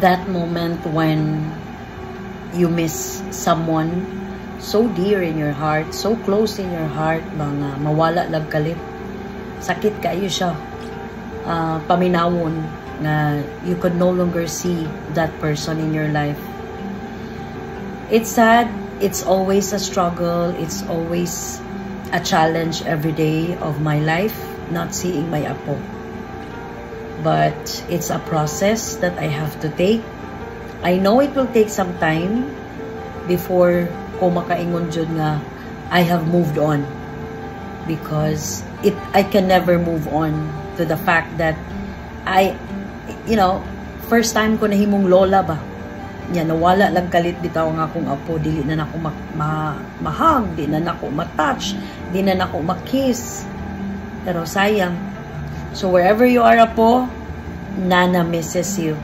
that moment when you miss someone so dear in your heart, so close in your heart, mga mawala lang kalit. Sakit kayo siya. Paminawon na you could no longer see that person in your life. It's sad. It's always a struggle. It's always a challenge every day of my life, not seeing my apo. But it's a process that I have to take. I know it will take some time before ko makaingon jud nga I have moved on, because I can never move on to the fact that first time ko nahimong lola ba. Yan, nawala lang kalit bitaw nga akong apo, dili na nako mahag, di na nako matouch, di na nako makiss. Pero sayang. So wherever you are, apo, Nana misses you.